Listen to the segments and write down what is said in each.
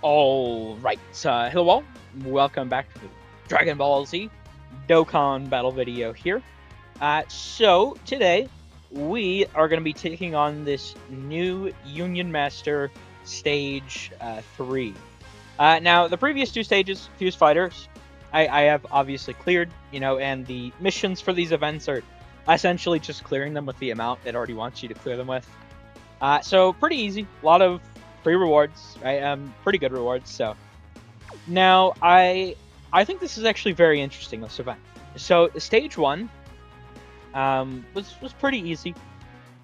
Alright, hello all, welcome back to the Dragon Ball Z Dokkan battle video here. So today we are going to be taking on this new Union Master stage 3. Now the previous two stages, Fuse Fighters, I have obviously cleared, and the missions for these events are essentially just clearing them with the amount it already wants you to clear them with. So pretty easy, a lot of free rewards, right? Pretty good rewards. So now I think this is actually very interesting, this event. So stage one was pretty easy.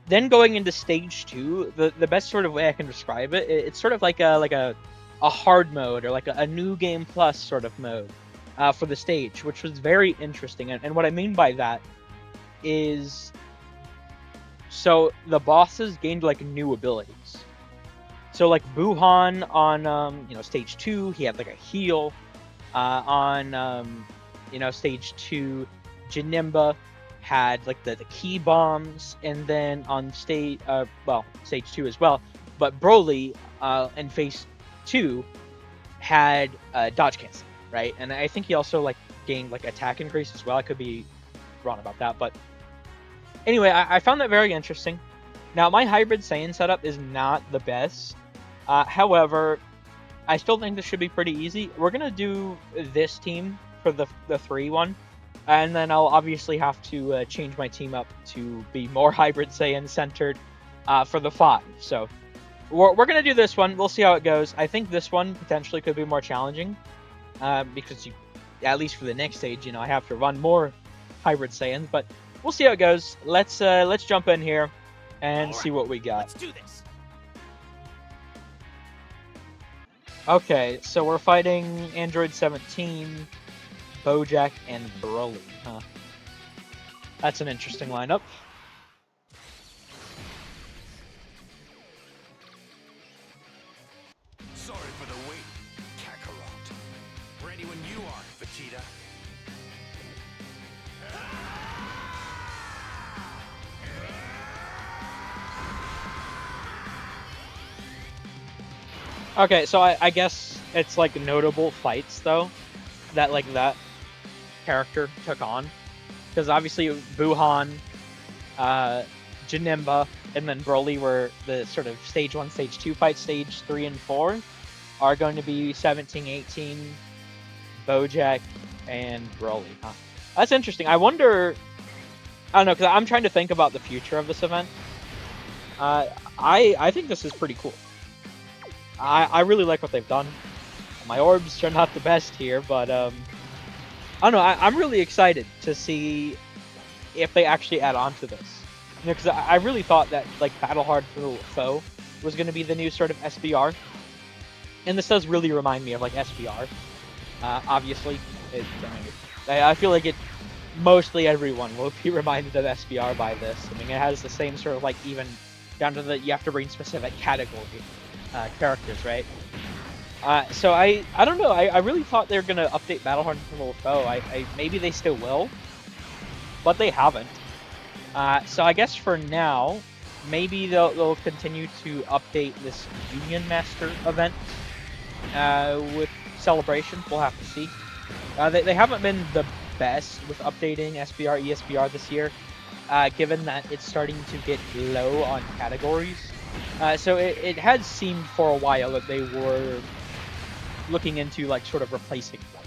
Then going into stage two, the best sort of way I can describe it, it's sort of like a hard mode or like a new game plus sort of mode for the stage, which was very interesting. And what I mean by that is, so the bosses gained like new abilities. So like Buhan on stage 2, he had like a heal. On stage 2, Janemba had like the key bombs, and then on stage 2 as well. But Broly in phase 2 had dodge cancel, right? And I think he also like gained like attack increase as well. I could be wrong about that, but anyway, I found that very interesting. Now my Hybrid Saiyan setup is not the best. However, I still think this should be pretty easy. We're going to do this team for the 3 one, and then I'll obviously have to change my team up to be more Hybrid Saiyan centered for the 5. So we're going to do this one. We'll see how it goes. I think this one potentially could be more challenging because at least for the next stage, I have to run more Hybrid Saiyans, but we'll see how it goes. Let's jump in here and see what we got. Let's do this. Okay, so we're fighting Android 17, Bojack, and Broly, huh? That's an interesting lineup. Sorry for the wait, Kakarot. Ready when you are, Vegeta. Okay, so I guess it's like notable fights though that like that character took on, because obviously Buhan, Janemba, and then Broly were the sort of stage 1, stage 2 fights. Stage 3 and 4 are going to be 17, 18, Bojack, and Broly. Huh? That's interesting. I wonder. I don't know, because I'm trying to think about the future of this event. I think this is pretty cool. I really like what they've done. My orbs are not the best here, but I don't know. I'm really excited to see if they actually add on to this. Because I really thought that like Battle Hard for the Foe was going to be the new sort of SBR, and this does really remind me of like SBR. Obviously, I feel like mostly everyone will be reminded of SBR by this. I mean, it has the same sort of like even down to you have to bring specific category characters, right? So I don't know. I really thought they were gonna update Battle Hard for the Foe. Maybe they still will, but they haven't. So I guess for now, maybe they'll continue to update this Union Master event with Celebration. We'll have to see. They haven't been the best with updating SBR, ESBR this year, given that it's starting to get low on categories. So it had seemed for a while that they were looking into like sort of replacing them.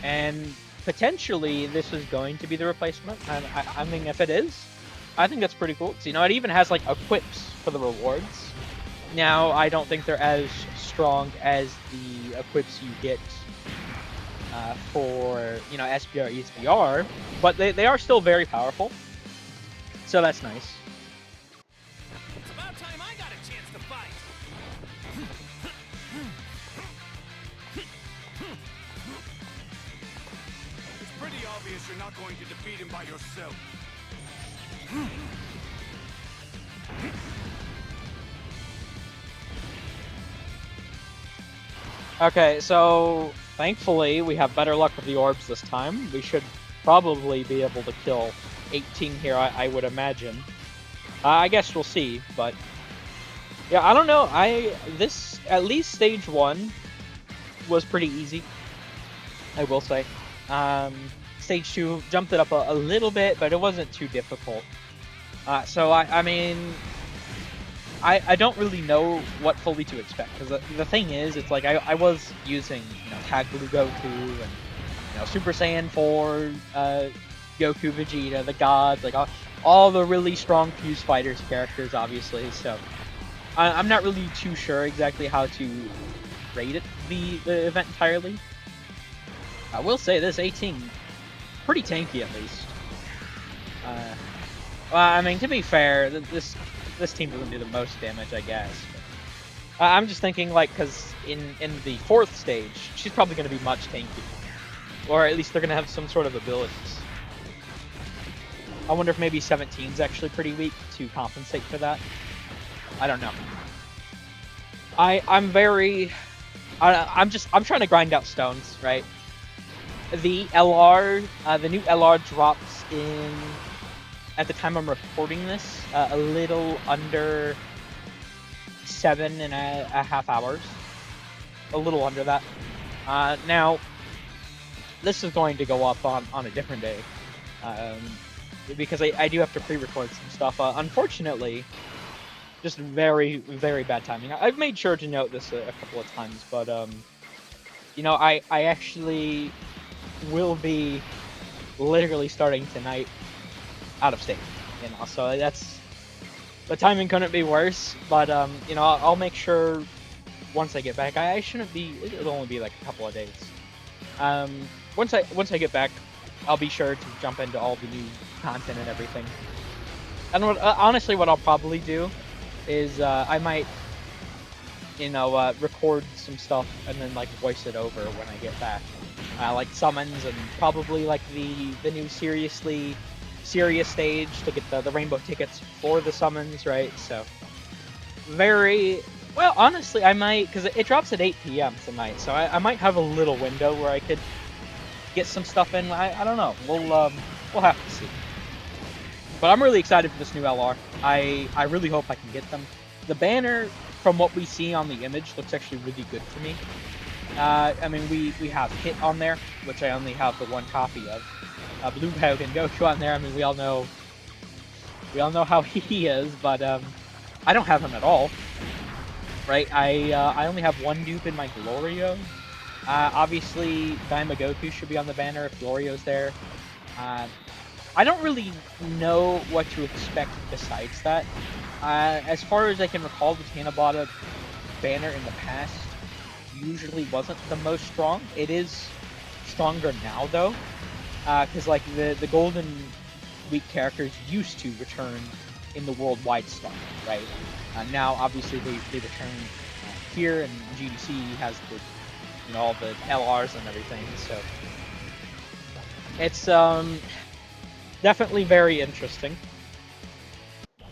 And potentially this is going to be the replacement. And I mean, if it is, I think that's pretty cool. So, it even has like equips for the rewards. Now, I don't think they're as strong as the equips you get for, SBR, ESBR, but they are still very powerful. So that's nice. It's about time I got a chance to fight. It's pretty obvious you're not going to defeat him by yourself. Okay, so thankfully we have better luck with the orbs this time. We should probably be able to kill 18 here, I would imagine. I guess we'll see, but yeah, I don't know. This at least stage 1 was pretty easy, I will say. Stage 2 jumped it up a little bit, but it wasn't too difficult. So I mean, I don't really know what fully to expect, because the thing is, it's like I was using Tag Blue Goku and Super Saiyan 4, Goku, Vegeta, the gods, like all the really strong Fuse Fighters characters, obviously. So I'm not really too sure exactly how to rate it, the event entirely. I will say this 18 pretty tanky at least. Well, I mean, to be fair, this team doesn't do the most damage, I guess. But, I'm just thinking, like, because in the 4th stage, she's probably going to be much tanky, or at least they're going to have some sort of abilities. I wonder if maybe 17's actually pretty weak to compensate for that. I don't know. I'm trying to grind out stones, right? The LR, the new LR drops in, at the time I'm recording this, a little under 7.5 hours. A little under that. Now, this is going to go up on a different day. Because I do have to pre-record some stuff. Unfortunately, just very, very bad timing. I've made sure to note this a couple of times, but, I actually will be literally starting tonight out of state, so that's, the timing couldn't be worse, but I'll make sure once I get back. I shouldn't be, it'll only be like a couple of days. Once I get back, I'll be sure to jump into all the new content and everything. And honestly, what I'll probably do is I might record some stuff and then like voice it over when I get back. Like summons, and probably like the new serious stage to get the rainbow tickets for the summons, right? So very well, honestly, I might, because it drops at 8 p.m. tonight, so I might have a little window where I could get some stuff in. I don't know. We'll have to see. But I'm really excited for this new LR. I really hope I can get them. The banner, from what we see on the image, looks actually really good to me. I mean, we have Hit on there, which I only have the one copy of. Blue Hogan Goku on there. I mean, we all know how he is, but I don't have him at all. Right? I only have one dupe in my Glorio. Obviously, Daima Goku should be on the banner if Glorio's there. I don't really know what to expect besides that. As far as I can recall, the Tanabata banner in the past usually wasn't the most strong. It is stronger now, though, because like the Golden Week characters used to return in the worldwide stuff, right? Now, obviously, they return here, and GDC has the all the LRs and everything, so it's definitely very interesting. I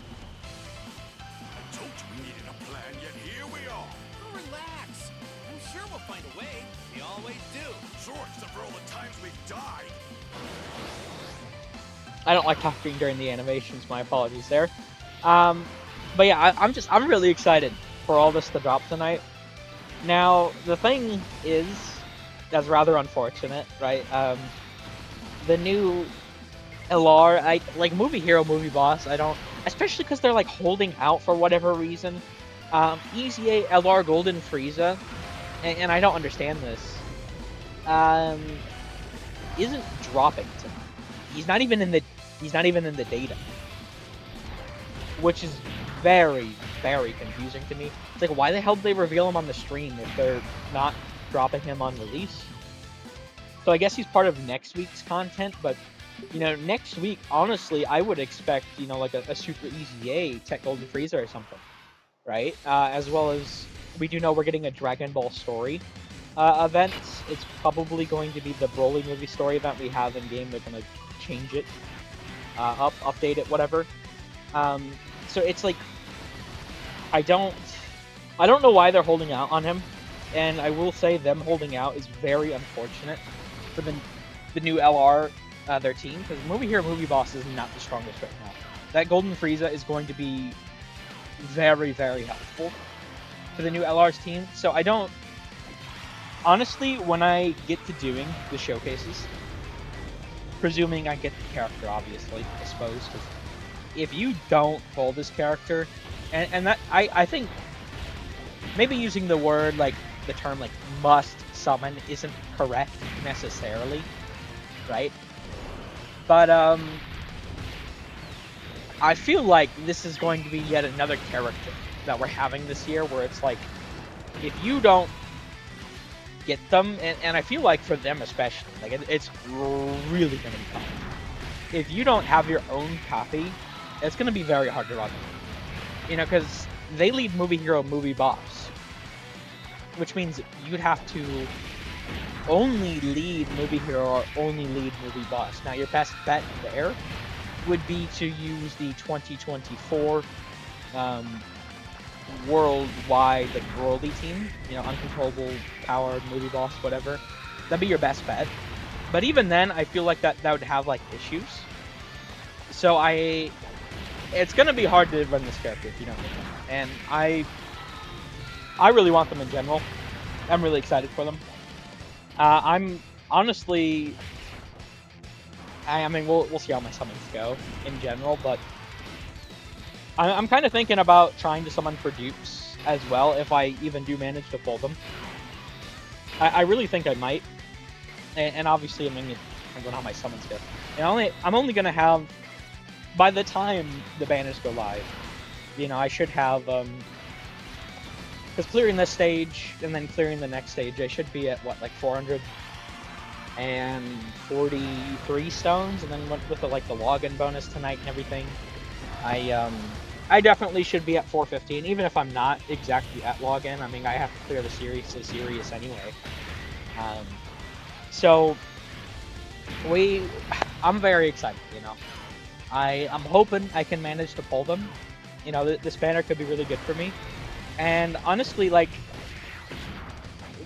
told you we needed a plan, yet here we are. Oh, relax. I'm sure we'll find a way. We always do. Sure, except for all the times we've died. I don't like talking during the animations. My apologies there. But yeah, I'm really excited for all this to drop tonight. Now, the thing is, that's rather unfortunate, right? The new LR, like Movie Hero, Movie Boss, I don't, especially because they're like holding out for whatever reason. Easy A LR Golden Frieza, and I don't understand this, isn't dropping tonight. He's not even in the data, which is very, very confusing to me. It's like, why the hell did they reveal him on the stream if they're not dropping him on release? So I guess he's part of next week's content, but next week, honestly, I would expect like a Super Easy A Tech Golden Frieza or something, right? As well as we do know we're getting a Dragon Ball Story event. It's probably going to be the Broly movie story event we have in game. They're gonna change it, update it, whatever. So it's like, I don't know why they're holding out on him, and I will say them holding out is very unfortunate for the new LR, their team, because Movie Hero Movie Boss is not the strongest right now. That Golden Frieza is going to be very, very helpful for the new LR's team, so I don't honestly, when I get to doing the showcases, presuming I get the character, obviously, I suppose, 'cause if you don't pull this character, and that I think maybe using the word like the term like must summon isn't correct necessarily, right? But I feel like this is going to be yet another character that we're having this year where it's like if you don't get them, and I feel like for them especially, like it's really gonna be tough. If you don't have your own copy, it's gonna be very hard to run. You know, because they lead movie hero, movie boss, which means you'd have to only lead movie hero or only lead movie boss. Now your best bet there would be to use the 2024 worldwide like Broly team, you know, uncontrollable power, movie boss, whatever. That'd be your best bet. But even then, I feel like that would have like issues. So it's gonna be hard to run this character if you don't get them. And I really want them in general. I'm really excited for them. I'm honestly, I mean, we'll see how my summons go in general, but I'm kind of thinking about trying to summon for dupes as well if I even do manage to pull them. I really think I might, and obviously I mean it depends on how my summons go. And I'm only gonna have by the time the banners go live, you know, I should have because clearing this stage and then clearing the next stage, I should be at what, like 443 stones, and then with the like the login bonus tonight and everything, I definitely should be at 415, even if I'm not exactly at login. I mean, I have to clear the series to Sirius anyway. So I'm very excited, you know. I'm hoping I can manage to pull them. You know, this banner could be really good for me. And honestly, like,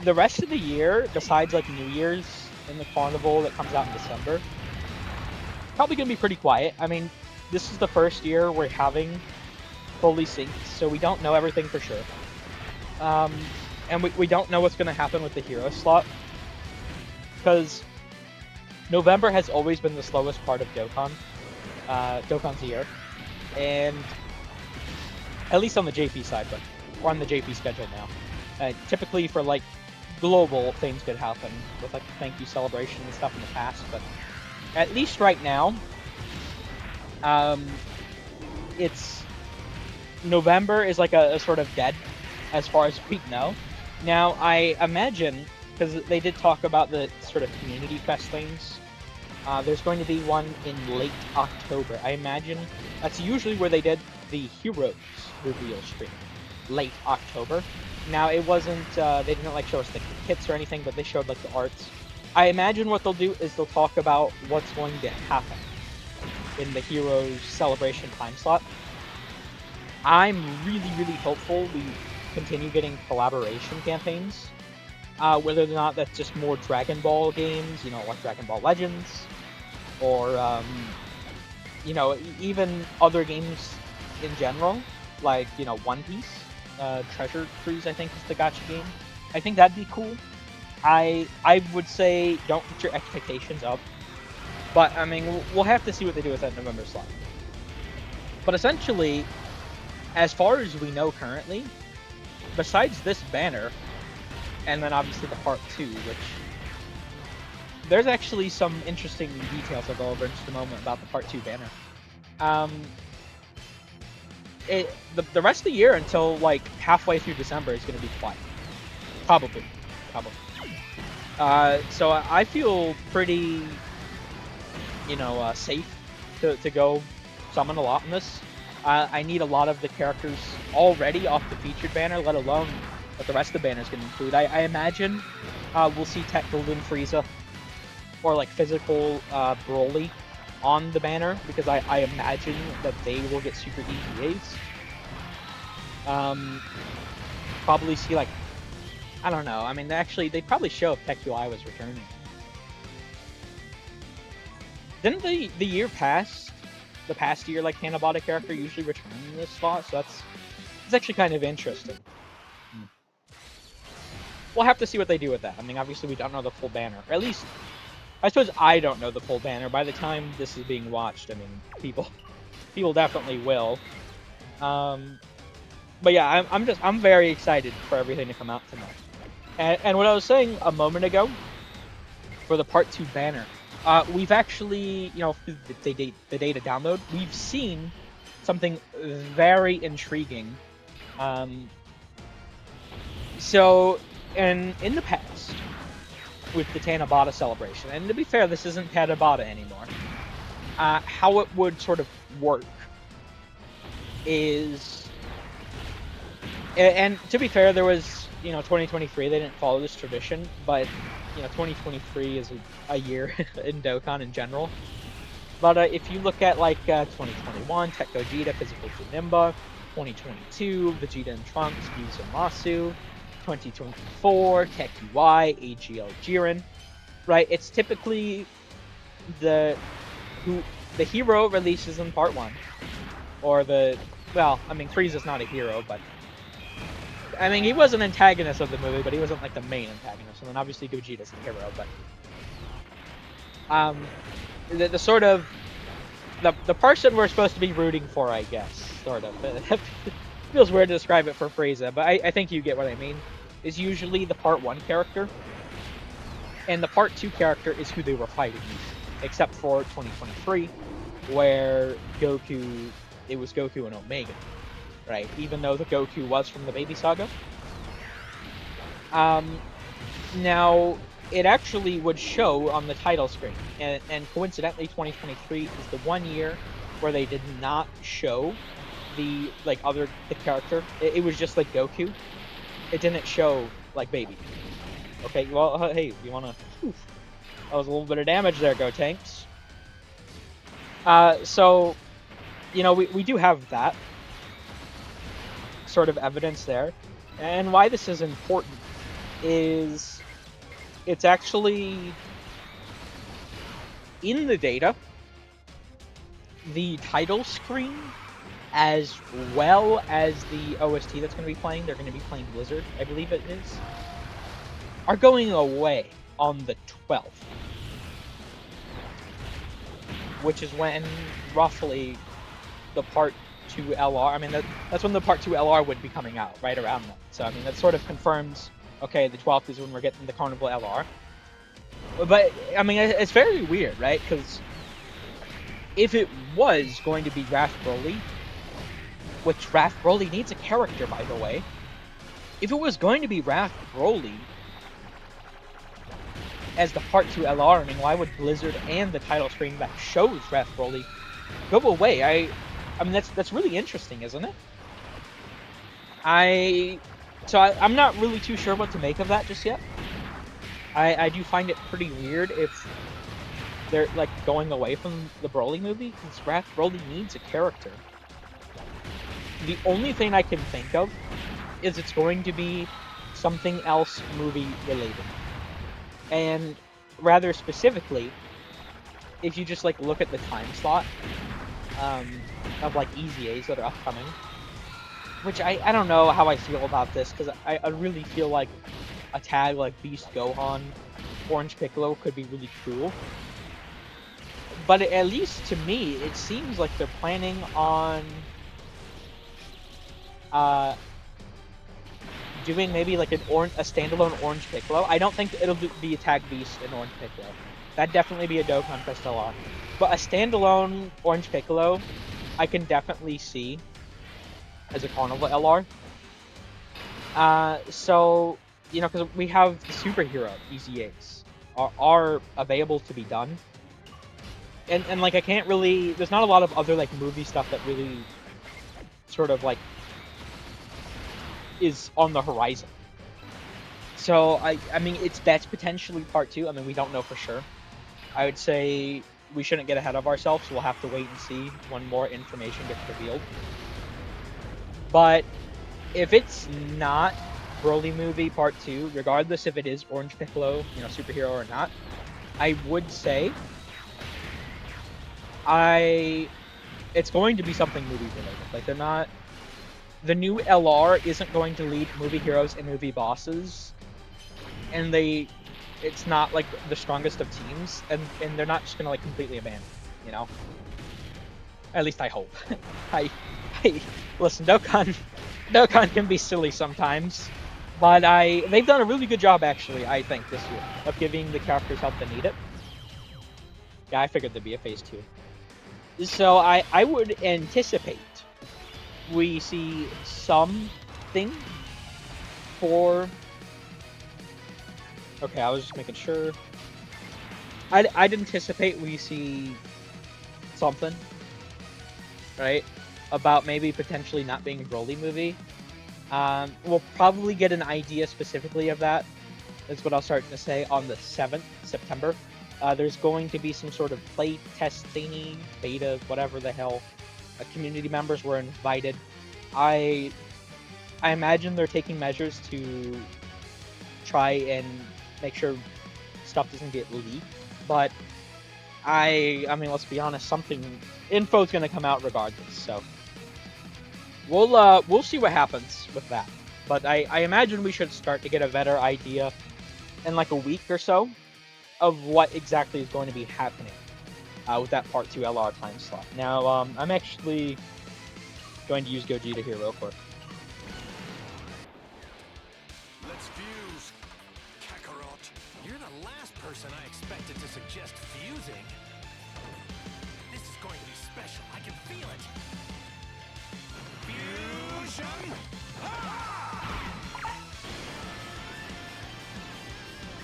the rest of the year, besides like New Year's and the carnival that comes out in December, probably gonna be pretty quiet. I mean, this is the first year we're having fully synced, so we don't know everything for sure. And we don't know what's gonna happen with the hero slot, because November has always been the slowest part of Dokkan. Dokkan's year, and at least on the JP side, but we're on the JP schedule now. Typically for like global things could happen with like thank you celebration and stuff in the past, but at least right now, it's November is like a sort of dead as far as we know. Now I imagine, because they did talk about the sort of community fest things, there's going to be one in late October. I imagine that's usually where they did the Heroes reveal stream. Late October. Now it wasn't, they didn't like show us the kits or anything, but they showed like the arts. I imagine what they'll do is they'll talk about what's going to happen in the Heroes celebration time slot. I'm really, really hopeful we continue getting collaboration campaigns. Whether or not that's just more Dragon Ball games, you know, like Dragon Ball Legends, or, you know, even other games in general, like, you know, One Piece, Treasure Cruise, I think is the gacha game. I think that'd be cool. I would say don't get your expectations up, but, I mean, we'll have to see what they do with that November slot. But essentially, as far as we know currently, besides this banner, and then obviously the part 2, which there's actually some interesting details I'll go over in just a moment about the part 2 banner. The rest of the year until like halfway through December is going to be quiet. Probably. So I feel pretty, you know, safe to go summon a lot in this. I need a lot of the characters already off the featured banner, let alone what the rest of the banner is going to include. I imagine we'll see Tech Golden Frieza or like physical Broly on the banner, because I imagine that they will get super EVAs. Probably see like, I don't know. I mean, they'd probably show if Tech UI was returning. Didn't the year past, the past year, like Hanabata character usually return in this slot? So it's actually kind of interesting. we'll have to see what they do with that. I mean, obviously we don't know the full banner. Or at least, I suppose I don't know the full banner. By the time this is being watched, I mean, people definitely will. But yeah, I'm very excited for everything to come out tonight. And what I was saying a moment ago, for the Part 2 banner, we've actually, through the data download, we've seen something very intriguing. So, in the past, with the Tanabata celebration, and to be fair, this isn't Tanabata anymore, how it would sort of work is, and to be fair, there was, 2023, they didn't follow this tradition, but, 2023 is a year in Dokkan in general. But if you look at, 2021, Tech Gogeta, Physical Janemba, 2022, Vegeta and Trunks, Fuse and Masu, 2024, Tech UI, AGL Jiren, right? It's typically the hero releases in part 1, or Frieza's not a hero, but he was an antagonist of the movie, but he wasn't the main antagonist. And then obviously Gogeta's the hero, but the sort of the person we're supposed to be rooting for, I guess, sort of. It feels weird to describe it for Frieza, but I think you get what I mean. Is usually the part 1 character, and the part 2 character is who they were fighting, except for 2023, where it was Goku and Omega, right? Even though the Goku was from the Baby Saga. Now, it actually would show on the title screen, and coincidentally 2023 is the one year where they did not show the character. It was just Goku. It didn't show Baby. Okay, well, hey, you wanna... Oof, that was a little bit of damage there, Go Tanks. So, we do have that sort of evidence there. And why this is important is it's actually in the data, the title screen, as well as the OST that's going to be playing. They're going to be playing Blizzard, I believe it is, are going away on the 12th, which is when roughly the Part 2 LR, that's when the Part 2 LR would be coming out, right around then. So, that sort of confirms, okay, the 12th is when we're getting the Carnival LR. But, it's very weird, right? Because if it was going to be Wrath Broly, which Wrath Broly needs a character, by the way, if it was going to be Wrath Broly as the Part 2 LR, why would Blizzard and the title screen that shows Wrath Broly go away? That's really interesting, isn't it? I'm not really too sure what to make of that just yet. I do find it pretty weird if they're going away from the Broly movie, because Wrath Broly needs a character. The only thing I can think of is it's going to be something else movie related. And rather specifically, if you just look at the time slot of EZAs that are upcoming, which I don't know how I feel about this, because I really feel like a tag like Beast Gohan, Orange Piccolo could be really cool. But at least to me, it seems like they're planning on doing maybe a standalone Orange Piccolo. I don't think it'll be a tag Beast and Orange Piccolo. That'd definitely be a Dokkan Quest LR. But a standalone Orange Piccolo, I can definitely see as a Carnival LR. So, because we have the superhero EZAs are available to be done. And I can't really... There's not a lot of other, movie stuff that really sort of, is on the horizon. So, that's potentially Part 2. We don't know for sure. I would say we shouldn't get ahead of ourselves. We'll have to wait and see when more information gets revealed. But if it's not Broly movie Part 2, regardless if it is Orange Piccolo, superhero or not, I would say it's going to be something movie related. They're not... The new LR isn't going to lead movie heroes and movie bosses and it's not like the strongest of teams, and they're not just gonna like completely abandon, you know. At least I hope. I, I listen, Dokkan can be silly sometimes, but they've done a really good job actually, I think, this year of giving the characters help that need it. Yeah, I figured there'd be a phase 2. So I would anticipate we see something for. Okay, I was just making sure. I'd anticipate we see something, right? About maybe potentially not being a Broly movie. We'll probably get an idea specifically of that, is what I was starting to say, on the 7th September. There's going to be some sort of play test thingy, beta, whatever the hell. Community members were invited. I imagine they're taking measures to try and make sure stuff doesn't get leaked. But I mean, let's be honest, info's gonna come out regardless. So we'll see what happens with that. But I imagine we should start to get a better idea in like a week or so of what exactly is going to be happening with that Part 2 LR time slot. Now, I'm actually going to use Gogeta here real quick. Let's fuse, Kakarot. You're the last person I expected to suggest fusing. This is going to be special. I can feel it. Fusion!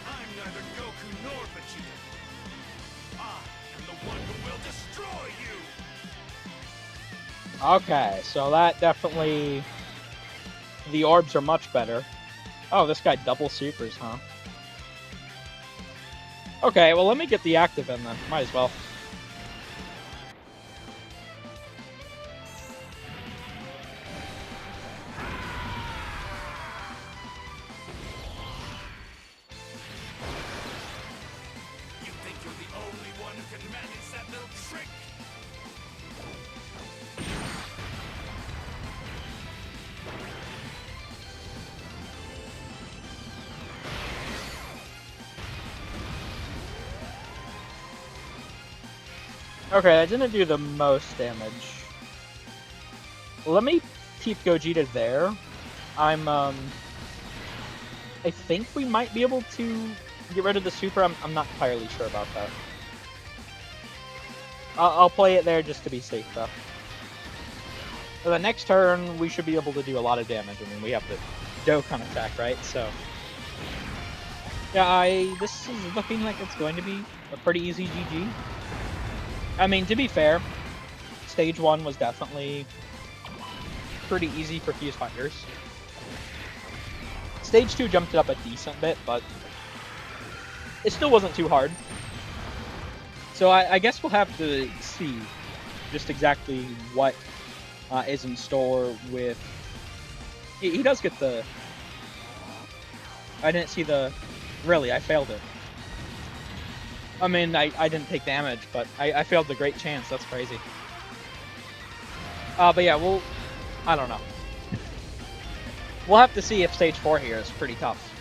I'm neither Goku nor Vegeta. I am the one who will destroy you! Okay, so that definitely... The orbs are much better. Oh, this guy double supers, huh? Okay, well, let me get the active in then. Might as well. You think you're the only one who can manage that little trick? Okay, I didn't do the most damage. Let me keep Gogeta there. I think we might be able to get rid of the super. I'm not entirely sure about that. I'll play it there just to be safe, though. For the next turn, we should be able to do a lot of damage. I mean, we have the Dokkan attack, right? So, yeah, this is looking like it's going to be a pretty easy GG. I mean, to be fair, Stage 1 was definitely pretty easy for Fuse Fighters. Stage 2 jumped it up a decent bit, but it still wasn't too hard. So I guess we'll have to see just exactly what is in store with... He does get the... I didn't see the... Really, I failed it. I mean, I didn't take damage, but I failed the great chance. That's crazy. But yeah, I don't know. We'll have to see if Stage 4 here is pretty tough.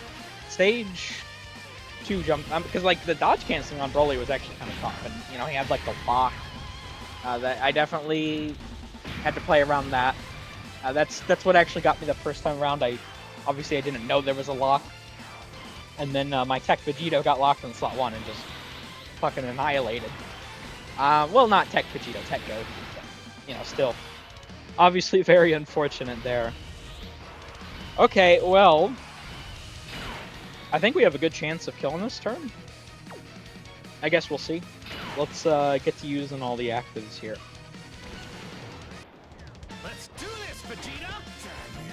Stage 2 jump... because, like, the dodge canceling on Broly was actually kind of tough. And, you know, he had, like, the lock. That I definitely had to play around that. That's what actually got me the first time around. Obviously, I didn't know there was a lock. And then my Tech Vegito got locked in slot 1 and just fucking annihilated. Well, not Tech Vegito, Tech Goku. You know, still. Obviously very unfortunate there. Okay, well... I think we have a good chance of killing this turn. I guess we'll see. Let's get to using all the actives here. Let's do this, Vegeta! Damn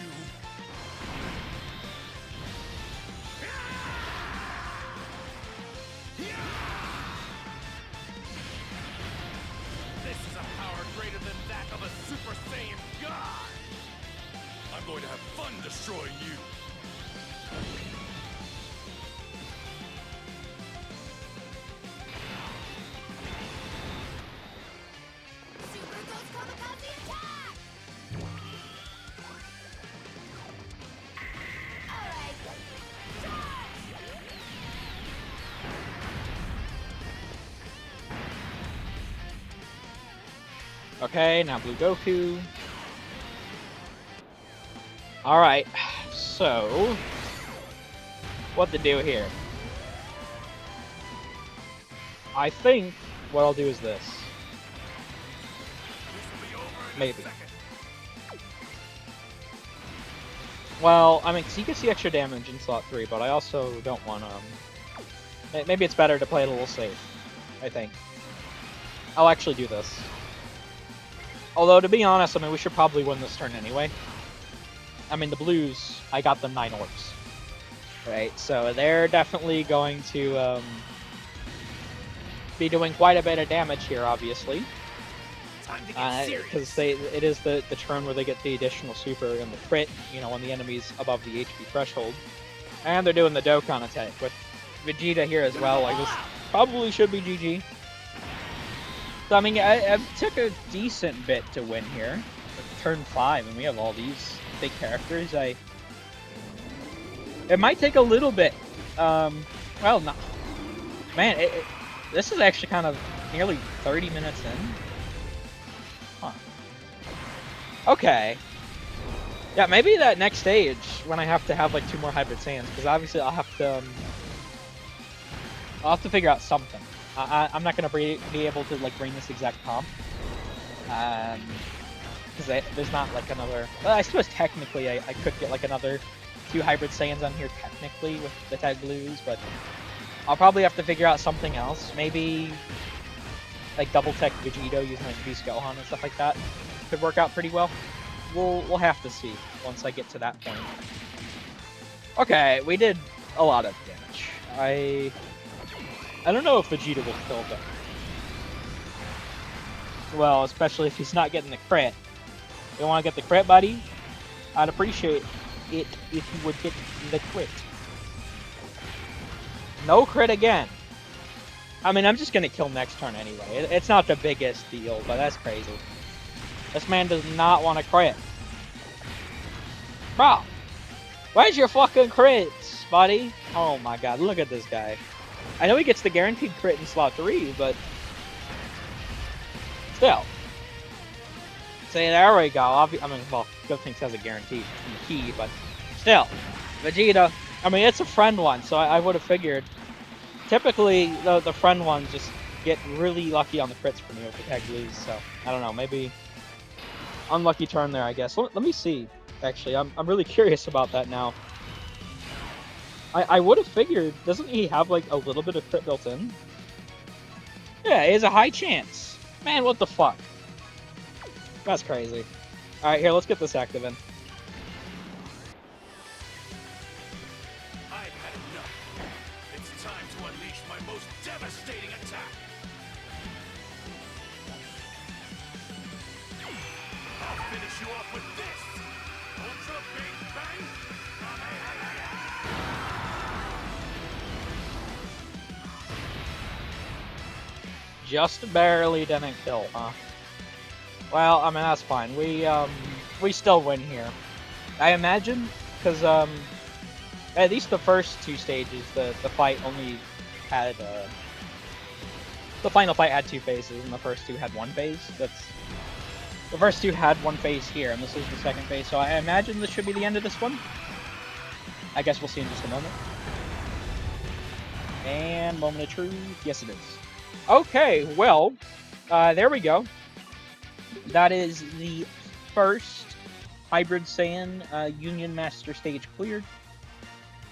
you! This is a power greater than that of a Super Saiyan God! I'm going to have fun destroying you! Super Ghost Kamikaze attack! Alright. Charge! Okay, now Blue Goku. Alright, so... what to do here? I think what I'll do is this. Maybe. Well, I mean, 'cause you can see extra damage in slot 3, but I also don't want to... maybe it's better to play it a little safe, I think. I'll actually do this. Although, to be honest, I mean, we should probably win this turn anyway. I mean, the Blues, I got them 9 orbs. Right, so they're definitely going to be doing quite a bit of damage here, obviously. Because it is the turn where they get the additional super and the crit, you know, when the enemy's above the HP threshold. And they're doing the Dokkan attack with Vegeta here as well. Like, this probably should be GG. So, I mean, I took a decent bit to win here. Turn 5, and we have all these big characters. It might take a little bit. Well, no. Man, this is actually kind of nearly 30 minutes in. Huh. Okay. Yeah, maybe that next stage, when I have to have, like, 2 more Hybrid Saiyans, because obviously I'll have to figure out something. I'm not going to be able to, like, bring this exact comp. Because there's not, like, another... Well, I suppose technically I could get, like, another 2 Hybrid Saiyans on here, technically, with the Tag Blues, but I'll probably have to figure out something else. Maybe, like, double tech Vegito using, like, Beast Gohan and stuff like that could work out pretty well. We'll have to see once I get to that point. Okay, we did a lot of damage. I don't know if Vegeta will kill them. Well, especially if he's not getting the crit. You want to get the crit, buddy? I'd appreciate it if you would get the crit. No crit again. I mean, I'm just gonna kill next turn anyway. It's not the biggest deal, but that's crazy. This man does not want to crit. Bro, where's your fucking crits, buddy? Oh my god, look at this guy. I know he gets the guaranteed crit in slot 3, but still. See, there we go. I mean, well, Gotenks has a guaranteed in the key, but still. Vegeta, I mean, it's a friend one, so I would have figured. Typically, the friend ones just get really lucky on the crits for me with the Tag Blues, so I don't know, maybe unlucky turn there, I guess. Let me see, actually. I'm really curious about that now. I would have figured, doesn't he have, like, a little bit of crit built in? Yeah, he has a high chance. Man, what the fuck? That's crazy. Alright, here, let's get this active in. I've had enough. It's time to unleash my most devastating attack. I'll finish you off with this. Ultra Big Bang. Just barely didn't kill, huh? Well, I mean, that's fine. We still win here. I imagine, because, at least the first 2 stages, the fight only had, the final fight had 2 phases, and the first 2 had 1 phase. The first 2 had 1 phase here, and this is the second phase, so I imagine this should be the end of this one. I guess we'll see in just a moment. And moment of truth. Yes, it is. Okay, well, there we go. That is the first Hybrid Saiyan Union Master stage cleared.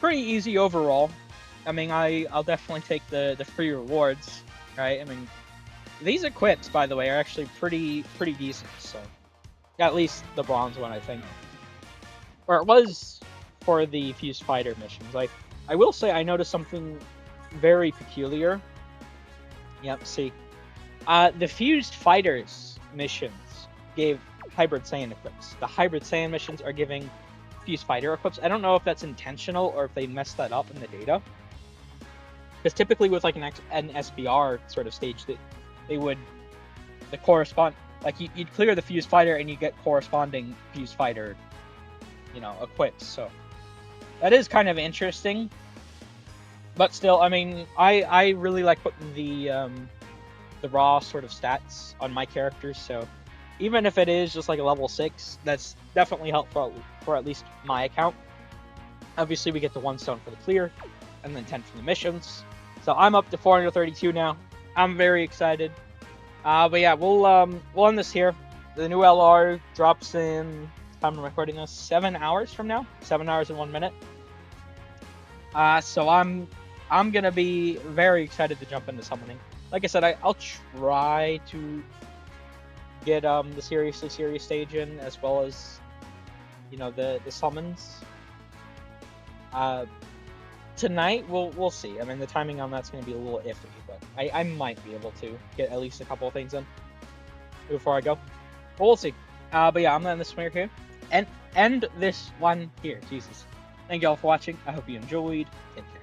Pretty easy overall. I mean, I'll definitely take the free rewards, right? I mean, these equips, by the way, are actually pretty decent. So, at least the bronze one, I think, or it was for the Fused Fighter missions. I will say I noticed something very peculiar. Yep, see, the Fused Fighters missions gave Hybrid Saiyan equips. The Hybrid Saiyan missions are giving Fused Fighter equips. I don't know if that's intentional or if they messed that up in the data. Because typically with like an SBR sort of stage, they would correspond, like you'd clear the Fused Fighter and you get corresponding Fused Fighter, you know, equips. So that is kind of interesting. But still, I mean, I really like putting the raw sort of stats on my characters, so even if it is just like a level 6, that's definitely helpful for at least my account. Obviously, we get the 1 stone for the clear, and then 10 from the missions. So I'm up to 432 now. I'm very excited. But yeah, we'll end this here. The new LR drops in, time I'm recording this, 7 hours from now. 7 hours and 1 minute. So I'm gonna be very excited to jump into summoning. Like I said, I'll try to get the seriously serious stage in, as well as, you know, the summons. Tonight we'll see. I mean, the timing on that's gonna be a little iffy, but I might be able to get at least a couple of things in before I go. But we'll see. But yeah, I'm gonna end this one here and end this one here. Jesus. Thank you all for watching. I hope you enjoyed. Take care.